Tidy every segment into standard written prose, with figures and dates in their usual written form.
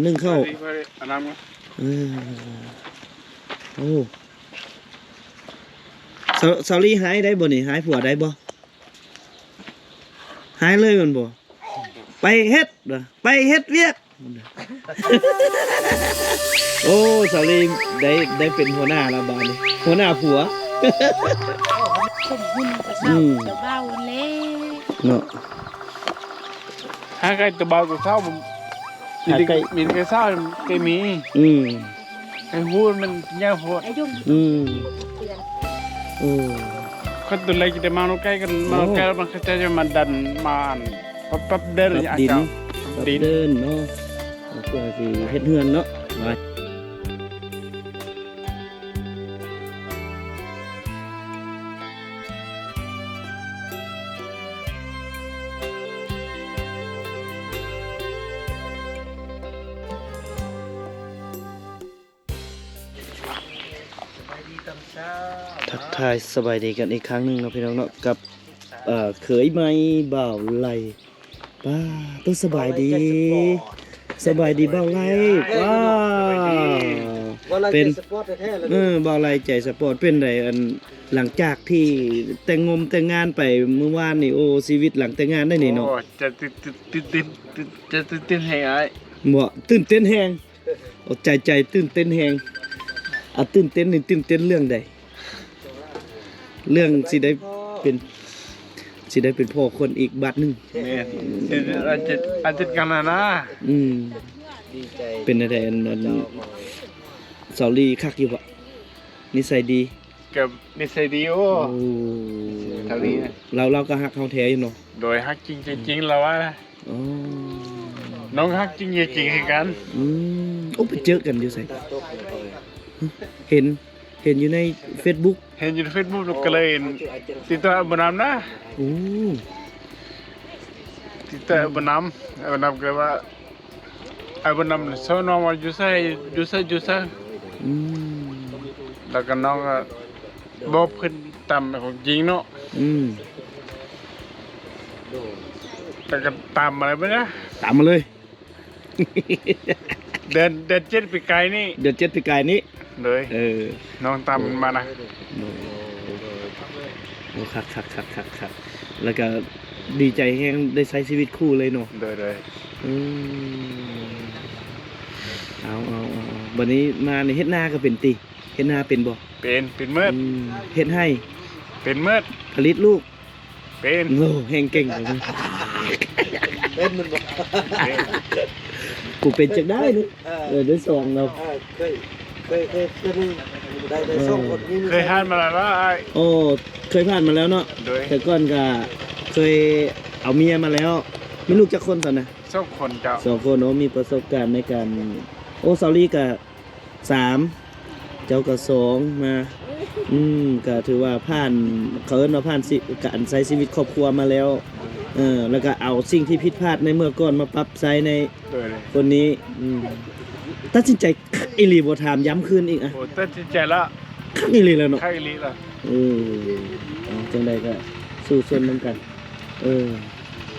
นึ่งข้าว อันนั้นมั้ง โอ้ซาลี่หายได้บ่นี่หายผัวได้บ่หายเลยมันบ่ไปเฮ็ดเหรอไปเฮ็ดเวียกโอ้ซาลี่ได้เป็นหัวหน้าแล้วบาดนี้หัวหน้าผัว ผมหุ่นกระเซ้าจะเบ้าเล่ เนาะ หาไก่ตะเบาตัวเศร้าผมมีไก่เศร้าไก่มีไก่หูมันยาวโหด ไอ้ยุ่ง โอ้ คนตัวเล็กจะมาโนไก่กันมาไก่มันก็จะมาดันมาปั๊บเดินอย่าง ดิน เจ้า ดินเดินเนาะเพื่อสิเฮ็ดเฮือนเนาะทักทายสบายดีกันอีกครั้งหนึ่งนะพี่น้องเนาะกับเขยไม้บ่าวไหลป้าต้องสบายดีบ่าวไหลว้าเป็นบ่าวไหลใจสปอร์ตเป็นไดอันหลังจากที่แต่งงานไปเมื่อวานนี่โอ้ชีวิตหลังแต่งงานได้นี่เนาะ จะติดให้ไอ้ บ่ตื่นเต้นแฮงโอ้ใจตื่นเต้นแฮงตื่นเต้นนี่ตื่นเต้นเรื่องใดเรื่องสิได้เป็นพ่อคนอีกบัดหนึง เนี่ยอาจจะกันนะ ดีใจเป็นอะไรอันสอรี่คักอยู่บ่นิสัยดี กับนิสัยดีโอ้ทวีนะ เราก็ฮักเขาแท้อยู่เนาะ โดยฮักจริงๆแล้วว่า อ๋อ น้องฮักจริงให้กัน โอ้ไปเจอกันอยู่ไสเห็นอยู่ใน Facebook เห็นอยู่ใน Facebook ก็เลยติดต่อบนำนะ โอ้ ติดต่อบนำก็ว่าบนำสอนน้องว่าอยู่ใส่แล้วก็น้องก็บอกเพิ่นตามของจริงเนาะแล้วก็ตามอะไรไปนะ ตามมาเลย เดิน7ปีไกลนี่ เดือน7ปีกายนี้ เลยน้องตามมานะ โอ้คักแล้วก็ดีใจแฮงได้ใช้ชีวิตคู่เลยเนาะ เลยเอาวันนี้มาในเฮ็ดนาก็เป็นติเฮ็ดนาเป็นบ่ เป็นเมื่อ เฮ็ดให้ เป็นเมื่อ ผลิตลูก เป็น โอ้แฮงเก่งเลยเป็นมันบ่กูเป็นจักได้นี่ได้สองเราเคยได้สองคนนี้ เคยทานมาแล้วไอ้ โอ้เคยผ่านมาแล้วเนาะ โดย แต่ก่อนก็เคยเอาเมียมาแล้วมีลูกจักคนตอนน่ะ 2 คนเจ้า 2 คนโอ้มีประสบการณ์ในการโอ้ซาลี่ก็3เจ้าก็2มาก็ถือว่าผ่านเขาเอิ้นว่าผ่านการใช้ชีวิตครอบครัวมาแล้วแล้วก็เอาสิ่งที่ผิดพลาดในเมื่อก่อนมาปรับใช้ในคนนี้ตัดสินใจคักอีหลีบ่ถามย้ำคืนอีกอ่ะ โอ้ตัดสินใจละ คักอีหลีแล้วเนาะ ใครลีล่ะ จังใดก็สู้ส่วนนำกัน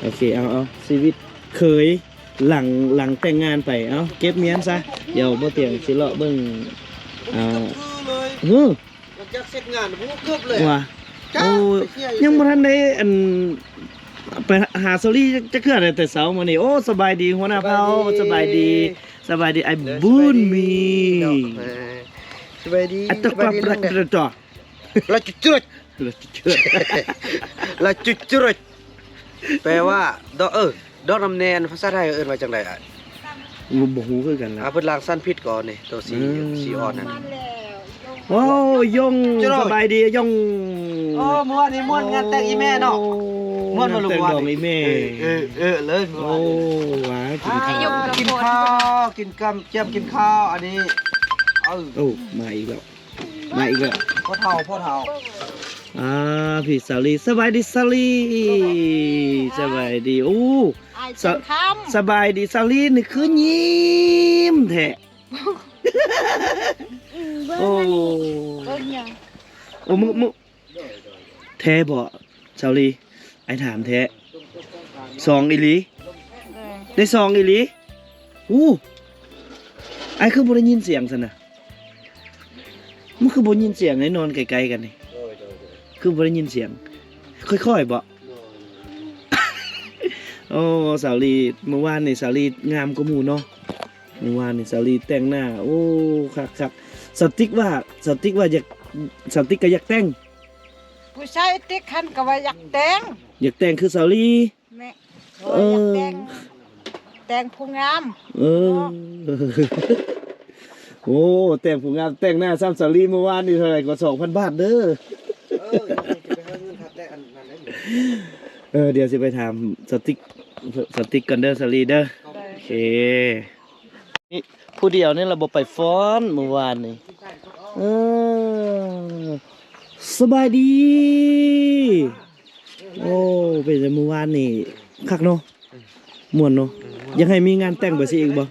โอเคเอาชีวิตเคยหลังแต่งงานไปเอาเก็บเมียนซะเดี๋ยวบ่เตียงสิเลาะเบิ่งมันจะเสร็จงานพวกเกือบเลย ว่าโอ้ยังบ่ทันได้อันไปหาซอรี่จะเกือได้แต่เช้ามื้อนี้โอ้สบายดีหัวหน้าเผาสบายดีไอ้บุญมี สบายดี อัตตะกรับรักจ่อ ละจุดละจุดแปลว่าดอกน้ำแนนภาษาไทยเอิ้นว่าจังไดอ่ะ บ่ฮู้คือกันล่ะ เพิ่นล้างสั้นพิษก่อนนี่ตัวสีอ่อนนั่น โอ้ยงสบายดียง โอ้ม่วนนี่ม่วนงานแต่งอีแม่เนาะม่วนบ่ลูก แต่ง ว่า ดอกอีแม่ เลยม่ โอ้ วน ว้ากินข้าว กินข้าวกินกำเจียมกินข้าวอันนี้โอ้มาอีกแล้วพ่อเฒ่าพี่สาลีสบายดีสาลีสบายดีโอ้สบายดีสาลีนี่คือยิ้มแท้โอ้มึแท้บ่สาลีไอ้ถามแท้2อีหลีได้2อีหลี ไอ้คือบ่ได้ยินเสียงซั่นน่ะมันคือบ่ยินเสียงไอ้นอนไกลๆกันนี่ โดย คือบ่ได้ยินเสียง ค่อยๆบ่โอ้สาวลีเมื่อวานนี่สาวลีงามกว่าหมู่เนาะเมื่อวานนี่สาวลีแต่งหน้าโอ้คักๆสติ๊กว่าอยากสติ๊กก็อยากแต่ง ผู้ชายติ๊กคันก็ว่าอยากแต่ง อยากแต่งคือสาวลี แม่ว่าอยากแต่งแต่งผู้งาม เออ โอ้แต่งผู้งามแต่งหน้าซ้ำสาวลีเมื่อวานนี่เท่าไหร่ก็ 2,000 บาทเด้อ จะไปหาเงินครับได้อันนั้นได้ เดี๋ยวสิไปถามสติ๊กกันเด้อสาวลีเด้อโอเคนี่ผู้เดียวนี่เราบ่ไปฟ้อนเมื่อวานนี่เออสบายดี โอ้เป็นแต่เมื่อวานนี่คักเนาะม่วนเนาะยังให้มีงานแต่งบ่สิอีกบ่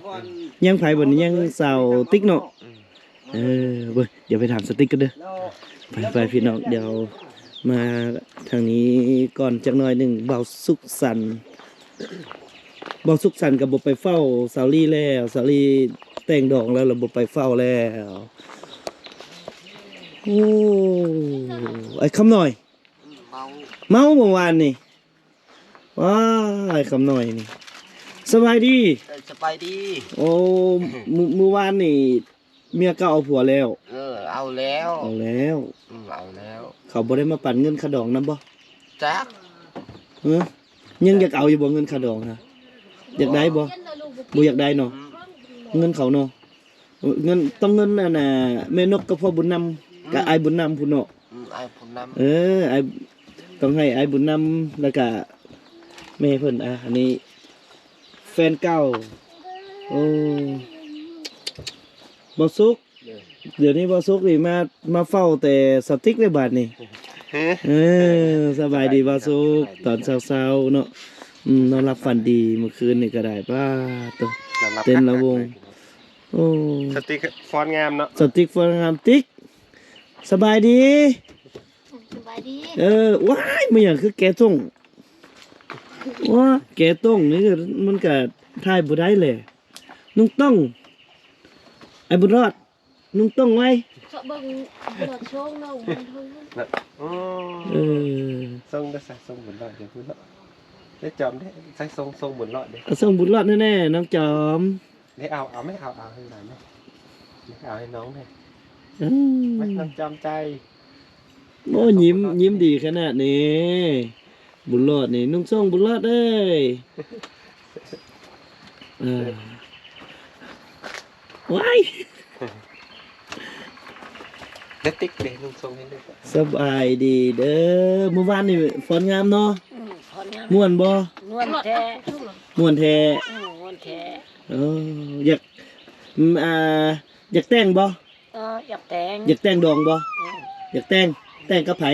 ยังไผบ่นี่ยังสาวติ๊กเนาะเว้ยเดี๋ยวไปถามสติ๊กกันเด้อไปพี่น้องเดี๋ยวมาทางนี้ก่อนจักหน่อยหนึงเบาสุขสันต์ก็บ่ไปเฝ้าสาวลี่แล้วสาวลี่แต่งดอกแล้วเราบ่ไปเฝ้าแล้วโอ้ไอ้คำหน่อยเมาเมื่อวานนี่ว้าไอ้คำหน่อยนี่สบายดี สบายดี โอ้เมื่อวานนี่เมียก็เอาผัวแล้ว เอาแล้ว เอาแล้ว เอาแล้ว เขาบ่ได้มาปั่นเงินค่าดองนำบ่ จัก เออยังอยากเอาอยู่บ่เงินค่าดองฮะอยากได้บ่บ่อยากได้เนาะเงินเขาเนาะเงินต้องเงินน่ะน่ะแม่นกกับพ่อบุญนำกับอ้ายบุญนำพุ่นเนาะ ไอ้ผมนำ อ้ายต้องให้อ้ายบุญนำแล้วก็แม่เพิ่นอันนี้แฟนเก่าโอ้บ่สุกเดี๋ยวนี้บ่สุกนี่มาเฝ้าแต่สติ๊กในบาดนี่สบายดีบ่สุกตอนเช้าๆเนาะนอนหลับฝันดีเมื่อคืนนี่ก็ได้ป้าตัวเต้นระวงโอ้ สติ๊กฟอนงามเนาะ สติ๊กฟอนงามติ๊กสบายดี สบายดี ว้ายมันอย่างคือแกต้งว้าแกต้งนี่มันก็ทายบ่ได้แหละนุ่งต้องไอ้บุญรอดนุ่งต้องไว้ เจาะเบิ่งบ่โชงเนาะมันเพิ่น ทรงได้ใส่ทรงบุญรอดเดี๋ยวพูดเนาะได้จอมได้ใส่ทรงบุญรอดเด้ เอาส่งบุญรอดแน่ๆน้องจอม ได้เอาไม่เอาให้หน่อยไหมเอาให้น้องเลย อื ไม่ ม น้องจอมใจ โอ้ยิ้มดีขนาดนี้บุญรอดนี่นุ่งส่งบุญรอดเอ้ยว้าย เด็กติ๊กเด็กนุ่งทรงให้ด้วย สบายดีเด้อเมื่อวานนี่ฝนงามเนาะ พองาม ม่วนบ่ นวลแท้ ม่วนแท้ นวลแท้ อยากอยากแต่งบ่ อยากแต่ง อยากแต่งดองบ่อยากแต่งกับไผ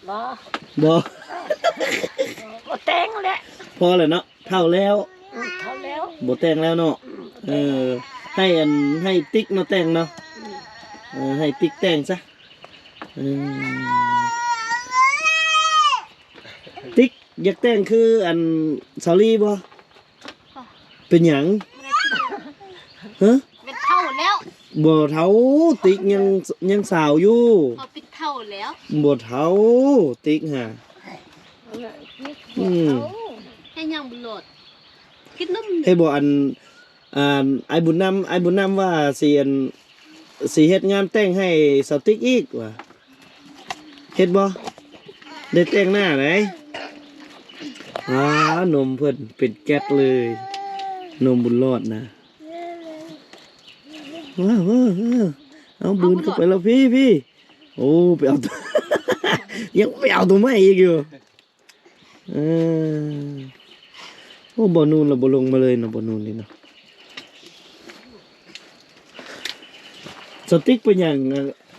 บ่ บ่ บ่แต่งแหละ พอแล้วเนาะเท่าแล้ว เท่าแล้ว บ่แต่งแล้วเนาะให้ติ๊กมาแต่งเนาะให้ติ๊กแต่งซะติ๊กอยากแต่งคือสอรี่บ่เป็นหยังฮะ เป็นเท่าแล้ว บ่เฒ่าติ๊กยังสาวอยู่ เขาเป็นเท่าแล้ว บ่เฒ่าติ๊กห่า ให้ยังบ่โหลดคิดนำ เฮ้ยบ่ไอ้บุญนำว่าสิเฮ็ดงานแต่งให้สาวติ๊กอีกว่ะเฮ็ดบ่ได้แต่งหน้าไหนนมเพิ่นเป็นแก๊สเลยนมบุญรอดนะว้าวเอาบืนเข้าไปแล้วพี่โอ้ไปเอาตัว ยังไปเอาตัวใหม่อีกอยู่โอ้บ่นูนเราบ่ลงมาเลยเนาะบ่นูนนี่เนาะสติ๊กเป็นอย่าง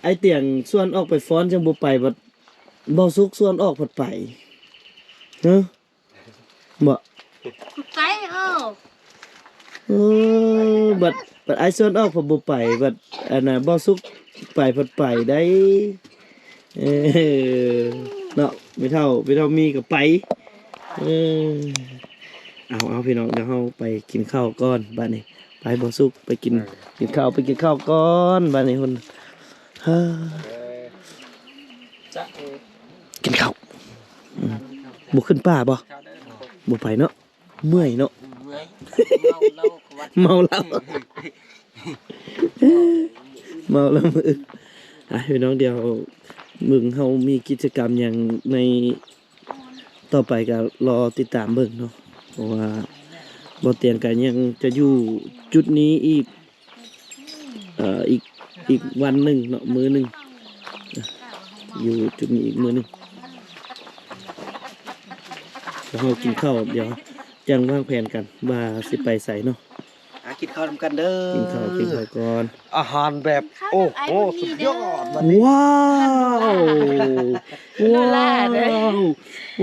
ไอเตียงส่วนออกไปฟ้อนจังบ่ไปบัดบ่สุกส่วนออกผัดไปเนาะบ่ ใจบัดไอส่วนออกผัดบ่ไปบัดอันน่ะบ่สุกไปผัดไปได้เนาะไม่เท่ามีก็ไปเอาพี่น้องเดี๋ยวเฮาไปกินข้าวก่อนบัดนี้ ไปบ่สุกไปกินข้าวไปกินข้าวก่อนบัดนี้คนฮ่า จ๊ะ กินข้าวบ่ขึ้นป่าบ่บ่ไปเนาะเมื่อยเนาะ เมื่อยเมาเหล้า เมาแล้วเมาแล้วมือพี่น้องเดียวมึงเฮามีกิจกรรมอย่างในต่อไปก็รอติดตามเบิ่งเนาะเพราะว่าบ่เตียงกันยังจะอยู่จุดนี้อีกอีกวันหนึ่งเนาะมื้อหนึงอยู่จุดนี้อีกมื้อหนึงแล้วเฮากินข้าวเดี๋ยวจังวางแผนกันว่าสิไปไสเนาะ กินข้าวนำกันเด้อ กินข้าวก่อน อาหารแบบโอ้โหสุดยอดวันนี้ ว้าวว้าว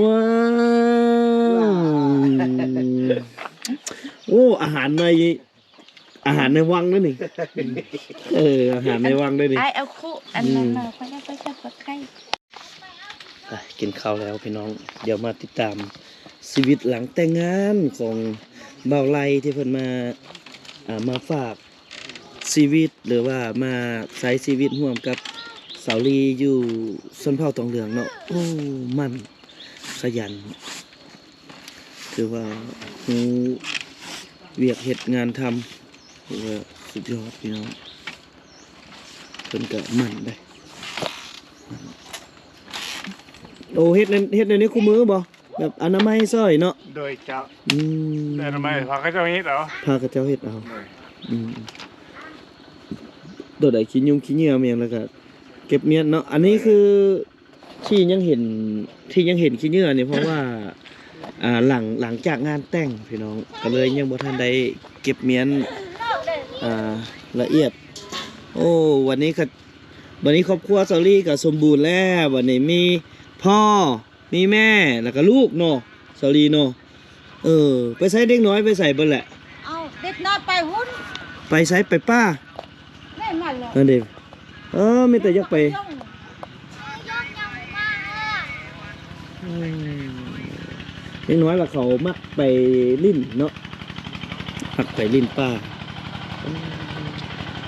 ว้าวโอ้อาหารในวังนั่นนี่อาหารในวังด้วยนี่ ไอเอาคู่อันนั้นมาค่อยได้ค่อยจะไข่ กินข้าวแล้วพี่น้องเดี๋ยวมาติดตามชีวิตหลังแต่งงานของบ่าวไลที่เพิ่นมาฝากชีวิตหรือว่ามาใช้ชีวิตร่วมกับสาวลีอยู่ชนเผ่าตองเหลืองเนาะโอ้มันขยันคือว่าฮู้เวียกเฮ็ดงานทำคือว่าสุดยอดพี่น้องเพิ่นก็มันได้โอ้เฮ็ดในนี้คู่มือบ่แบบอนามัยซอยเนาะ โดยเจ้า อืม แต่ทำไมพาเขาเจ้าเฮ็ดเหรอ พากระเจ้าเฮ็ดเอาโดดไอ้ขี้ยุงขี้เหงื่อเมียงแล้วก็เก็บเมียนเนาะอันนี้คือที่ยังเห็นขี้เหงื่อเนี่ยเพราะว่าหลังจากงานแต่งพี่น้องก็เลยยังบ่ทันได้เก็บเมียนละเอียดโอ้วันนี้ครอบครัวซอรี่ก็สมบูรณ์แล้ววันนี้มีพ่อมีแม่แล้วก็ลูกเนาะซอรี่เนาะไปใส่เด็กน้อยไปใส่เบิ่นแหละ เอาเด็กน้อยไปหุ้น ไปใช้ไปป้า แม่มันเลย นั่นเองมีแต่อยากไปเด็กน้อยละเขามักไปลิ้นเนาะมักไปลิ้นป้า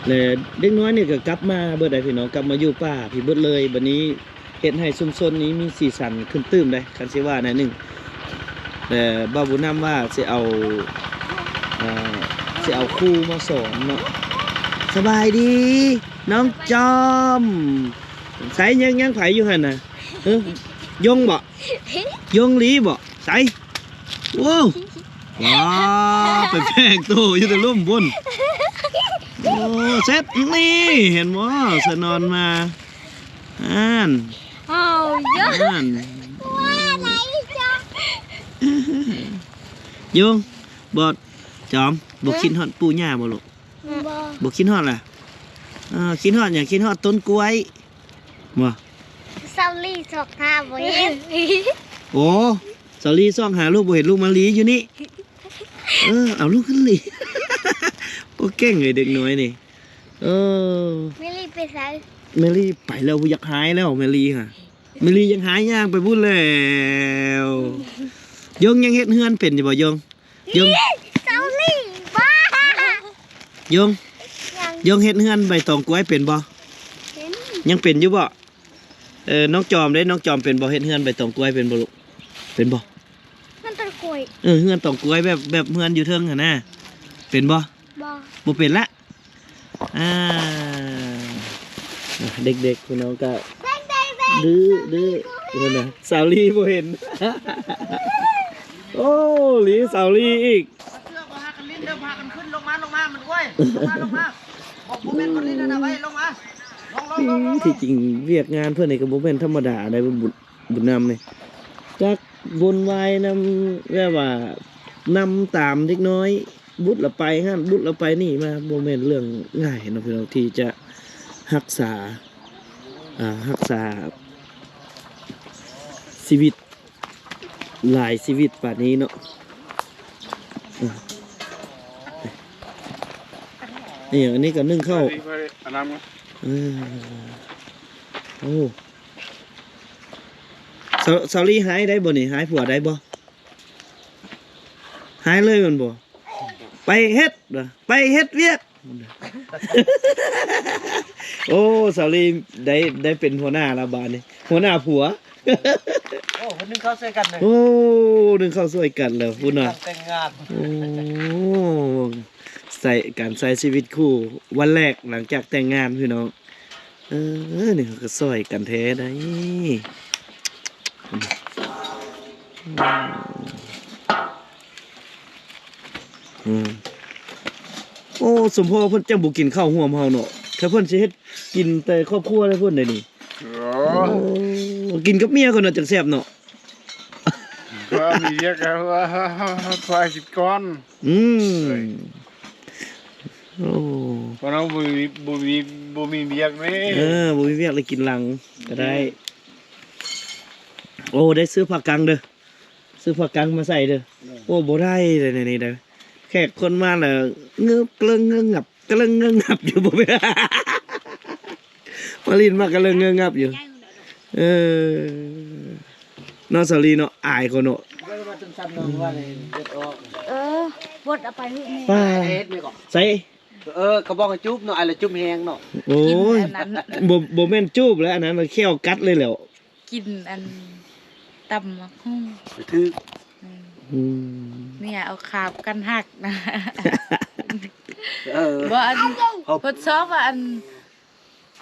แล้วเด็กน้อยนี่ก็กลับมาเบิดได้พี่น้องกลับมาอยู่ป้าพี่เบิดเลยบัดนี้เฮ็ดให้ชุมชนนี้มีสีสันขึ้นตื้มได้คันสิว่าแน่นึงแต่บ่าวบุญนำว่าสิเอาครูมาสอนเนาะสบายดีน้องจอมใส่ยังไผอยู่หั่นน่ะยงบ่ยงลีบ่ใส่โว้ว้าวไปแพกโตอยู่แต่ลุ่มบนโอ้เซ็ตนี่เห็นบ่สนอนมาเอาเยอะอะไรจ๊ะ ยงบดจอมบ่คิดฮอดปู่ย่าบ่ลูกบ่คิดฮอดล่ะคิดฮอดหยังคิดฮอดต้นกล้วยบ่ ซาลี่สอกทาบ่เห็น โอ้สอรี่ซ่องหาลูกบ่เห็นลูกมาลีอยู่นี่เอาลูกขึ้นลี โอ้เก่งเลยเด็กน้อยนี่ไม่รีบไปใส่ เมลี่ไปแล้วอยากหายแล้วเมลี่ค่ะเมลี่ยังหายย่างไปพูดแล้วยงยังเฮ็ดเฮือนเป็นอยู่บ่ยงซาลี่บ้าย งเฮ็ดเฮือนใบตองกล้วยเป็นบ่ยังเป็นอยู่บ่น้องจอมได้น้องจอมเป็นบ่เฮ็ดเฮือนใบตองกล้วยเป็นบ่ลูกเป็นบ่มันตะกล้วยเฮือนตองกล้วยแบบเฮือนอยู่เทิงหั่นน่ะเป็นบ่บ่เป็นละเด็กๆพี่น้องก็ดื้อนั่นน่ะสาวลีบ่เห็น โอ้หลีสาวลีอีก เชือกมาหากันลิ้นเดิมพากันขึ้นลงมามันกล้วยลงมาบอกบ่แม่นคนลิ้นนะไว้ลงมาลงที่จริงเวียกงานเพื่อนในกระบอกเป็นธรรมดาได้บุญนำเลยจักวนวายนำแบบว่านำตามเล็กน้อยบุตรละไปฮะบุตรละไปนี่มาโมเมนต์เรื่องง่ายนะพี่น้องที่จะรักษาชีวิตหลายชีวิตป่านนี้เนาะนี่อย่างนี้ก็นึ่งเข้าโอ้ซาลี่หายได้บ่นี่หายผัวได้บ่หายเลยมันบ่ ไปเฮ็ดไปเฮ็ดเวียก โอ้สาลีได้เป็นหัวหน้าละบาดนี่หัวหน้าผัว โอ้คนนึงเขาใส่กันเลย โอ้ดึงเข้าสวยกันแล้วพุ่นน่ะ แต่งงาน โอ้ใส่การใช้ชีวิตคู่วันแรกหลังจากแต่งงานพี่น้องนี่เขาก็ซอยกันแท้ได้โอ้สมพ่อเพิ่นจังบ่กินข้าวห่วมเฮาเนาะถ้าเพิ่นสิเฮ็ดกินแต่ครอบครัวได้เพิ่นได้นี่โอ้กินกับเมียก่อนเนาะจังแซ่บเนาะ ก็มีเยอะกันว่าควายสิบก้อน โอ้ เพราะเราบุมีเบียกนี่ บ่มีเวียกเลยกินหลังก็ได้ โอ้ได้ซื้อผักกังเด้อซื้อผักกังมาใส่เด้อโอ้บ่ได้เลยนี่เด้อแขกคนมาแล้วเงือบเกลิงเงืงับกะเลิงเงืงับอยู่บ่แม่ มาลินมากะเลิงเงืงับอยู่นอสาลีเนาะอายคนเนาะ ว่าจนซ้ำน้องว่าเลยเด็ดออก วดเอาไปให้แม่ ป้า เฮ็ดนี่ก่อน ใส่ กระบอกจุ๊บเนาะอะไรจุ๊บแห้งเนาะ โอ้ยบ่แม่นจูบแล้วอันนั้นมันแค่วกัดเลยแหล้ว กินอันตำมะฮุ่ง ถือ เนี่ยเอาขาบกันหักนะ เออ บ่อันทดสอบว่าอัน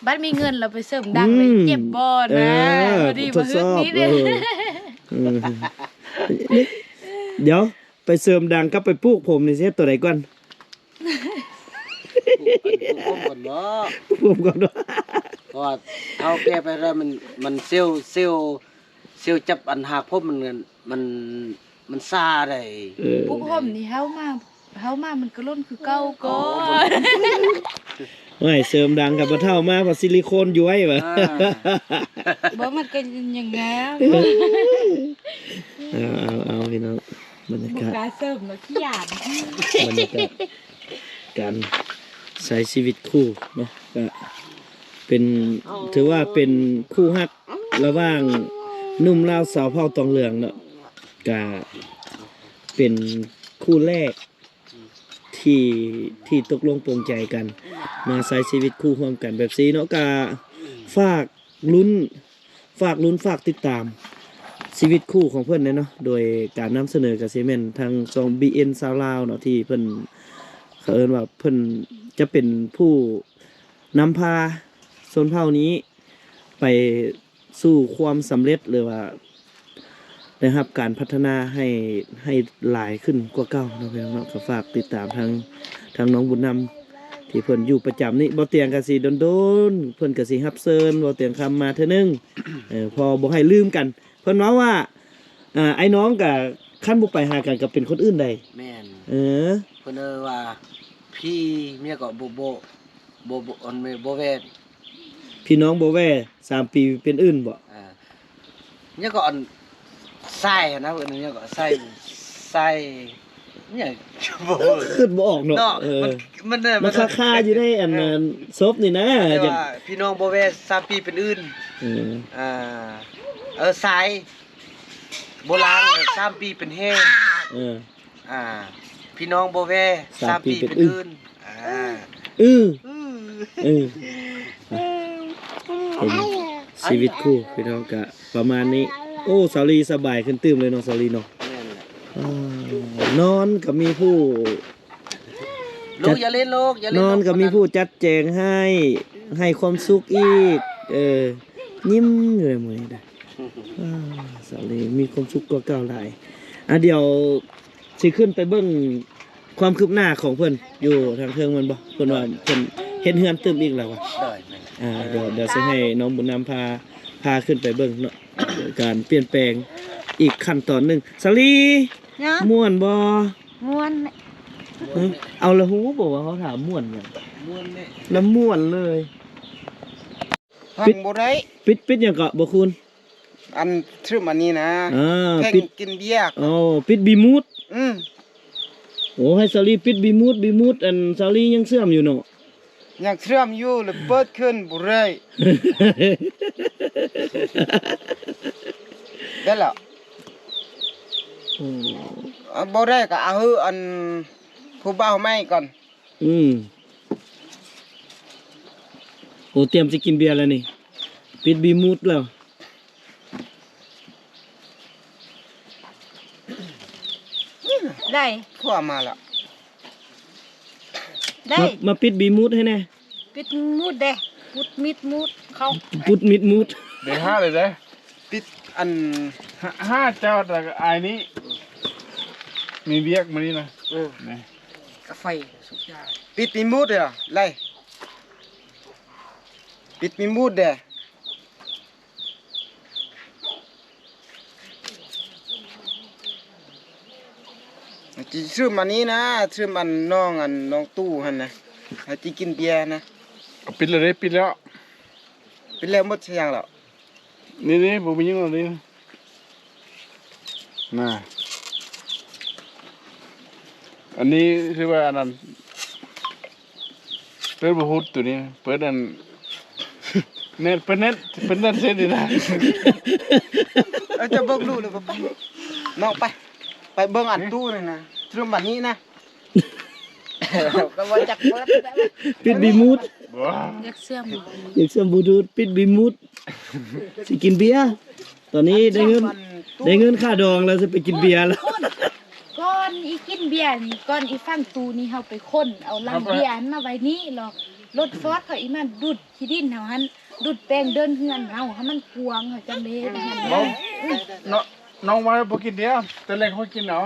บัดมีเงินเราไปเสริมดังเลยเจ็บบ่นะพอดีมาฮึกนี้เด้ เดี๋ยวไปเสริมดังกับไปปลูกผมนี่สิเฮ็ดตัวใดก่อน ผมก่อนเนาะ ปลูกผมก่อนเนาะ เพราะว่าเอาแก้ไปแล้วมันเซลล์จับอันหากพบมันซาได้ พวกผมนี่เฮามามันก็ล้นคือเก่าก่อน โอ้ยเสริมดังกับบ่เท่ามาเพราะซิลิโคนย้วยว่ะ บ่มันก็ยังไง เอาพี่น้องบรรยากาศ กาเสริมแล้วขี้หยาด บรรยากาศการใช้ชีวิตคู่เนาะก็เป็นถือว่าเป็นคู่ฮักระหว่างหนุ่มลาวสาวเผ่าตองเหลืองเนาะก็เป็นคู่แรกที่ตกลงปรงใจกันมาใช้ชีวิตคู่ร่วมกันแบบนี้เนาะก็ฝากลุ้นฝากติดตามชีวิตคู่ของเพื่อนเนาะโดยการนำเสนอกับซีเมนทางซอง BN ซาวลาวเนาะที่เพิ่นเขาเอิ้นว่าเพิ่นจะเป็นผู้นำพาชนเผ่านี้ไปสู่ความสำเร็จหรือว่าได้รับการพัฒนาให้หลายขึ้นกว่าเก่าเนาะพี่น้องเนาะก็ฝากติดตามทางน้องบุญนำที่เพิ่นอยู่ประจำนี่บ่เตียงก็สิโดนๆเพิ่นก็สิรับเชิญบ่เตียงคำมาเทื่อนึงพอบ่ให้ลืมกันเพิ่นว่าไอ้น้องก็คันบ่ไปหากันก็เป็นคนอื่นได้ แม่น เพิ่นว่าพี่เมียก็บ่อันไม่บ่แวด พี่น้องบ่แว่3 ปีเป็นอื่นบ่ เนี่ยก็อันไส้นะเพิ่นเนี่ยก็ไส้เนี่ยบ่ คิดบ่ออกเนาะ เนาะมัน คาอยู่ในอันนั้นศพนี่นะ แต่ว่าพี่น้องบ่แวด3ปีเป็นอื่นสายโบราณ3ปีเป็นแห้งพี่น้องบ่แวด3ปีเป็นอื่นเป็นชีวิตคู่พี่น้องก็ประมาณนี้โอ้สาลีสบายขึ้นตื้มเลยเนาะสาลีเนาะนอนก็มีผู้ ลูกอย่าเล่นลูกอย่าเล่น นอนก็มีผู้จัดแจงให้ความสุขอีกยิ้มอยู่เลยมื้อนี้นะสาลีมีความสุขกว่าเก่าหลายเดี๋ยวสิขึ้นไปเบิ่งความคืบหน้าของเพิ่นอยู่ทางเทิงมันบ่เพิ่นว่าเพิ่นเฮ็ดเฮือนตึมอีกแล้วว่ะเดี๋ยวสิให้น้องบุญนำพาขึ้นไปเบิ่งเนาะการเปลี่ยนแปลงอีกขั้นตอนหนึงสาลีม่วนบ่ ม่วน เอาละฮู้บ่ว่าเขาถามม่วนหยัง ม่วนนี่ แล้วม่วนเลย พังบ่ได้ ปิดหยังก็บ่คุณ อันชื่อมันนี้นะแข่ง ปิด กินเบียร์ ปิดบีมูด อืม โอ้ให้สาลีปิดบีมูดอันสาลียังเสื่อมอยู่เนาะ ยังเชื่อมอยู่เลยเปิดขึ้นบ่ได้ได้แล้วบ่ได้ก็เอาอัน ผู้เบาไม่ก่อน โอ้เตรียมจะกินเบียร์แล้วนี่ปิดบีมูดแล้ว ได้ ทั่วมาแล้ว ได้ มาปิดบีมูดให้แน่ ปิดมูดเด้พุดมิดมูดเข้า พุดมิดมูด เดี๋ยวห้าเลยเด้ ปิดอัน ห้าเจ้าแต่อายนี้มีเรียกมานี่นะนี่ กาแฟสุดยอด ปิดมีมูดเด้อไล่ปิดมีมูดเด้อจีซื้อมานี้นะซื้อมันน้องตู้หันนะให้จีกินเบียร์นะ ปิดเลยเด้ปิดแล้ว ปิดแล้วหมดเสียงแล้ว นี่ผมมียังไงนี่น่ะอันนี้คือว่าอันนั้นเปิดบฮูดตัวนี้เปิดอันเน็ตเน็ตเสร็จดีนะ จะเบิ่งดูเลยบ่น้องไปเบิ่งอันตู้นี่นะซื้อมานี้นะ ก็ว่าจักเปิด ปิดบีมูด ว้า อยากเสื่อม อยากเชื่อมบลูทูธปิดบีมูดสิกินเบียร์ตอนนี้ได้เงินค่าดองแล้วจะไปกินเบียร์แล้ว ก่อนอีกินเบียร์นี่ก่อนอีฟังตูนี่เฮาไปค้นเอาลังเบียร์มาไว้นี่หรอกรถฟอร์ดเขาอีมาดุดขี้ดินเฮาหันดุดแป้งเดินเฮือนเฮาให้มันกวางเฮาจังเลยนะ น้องมาบ่กินเดียวแต่แรกเขากินเนาะ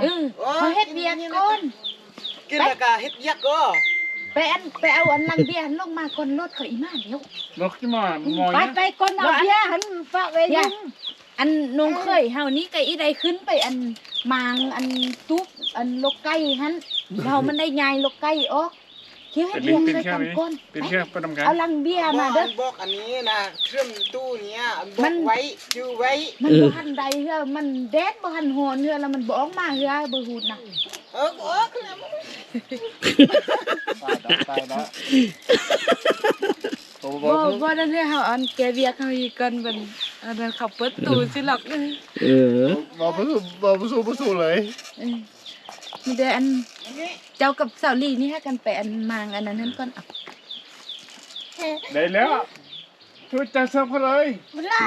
เขาเฮ็ดเบียร์ก่อน กินแล้วก็เฮ็ดยักก็ ไปเอาอันลังเบียร์ลงมาก่อนรถเขาอีมาเดี๋ยว น้องกินมามอย ไปก่อนเอาเบียร์หันฝากไว้ยังอันนงเคยเฮานี่ก็อีได้ขึ้นไปอันมางอันตุ๊บอันลกไก่หันเรามันได้ยายลกไก่ออกเคี้ยวให้เบียร์ไปก่อน เป็นแค่ประดมกัน เอาลังเบียร์มาเด้อ บอกอันนี้นะเครื่องตู้เนี้ยบอกไว้ชื่อไว้ มันบ่ทันใดเฮือมันแดดบ่ทันหอนเฮือแล้วมันบ่ออกมาเฮือบ่ฮูดน่ะ ตายแล้ว บ่ได้เฮือเฮาอันแกเบียร์เขาอีกก่อนมันอันนั้นเขาเปิดตู้สิหรอก บ่สู้เลย มีแต่อันเจ้ากับสาวลีนี่ให้กันไปอันมางอันนั้นนั่นก่อนเอา ได้แล้วช่วยจัดเสิร์ฟเขาเลย บ่ล่ะ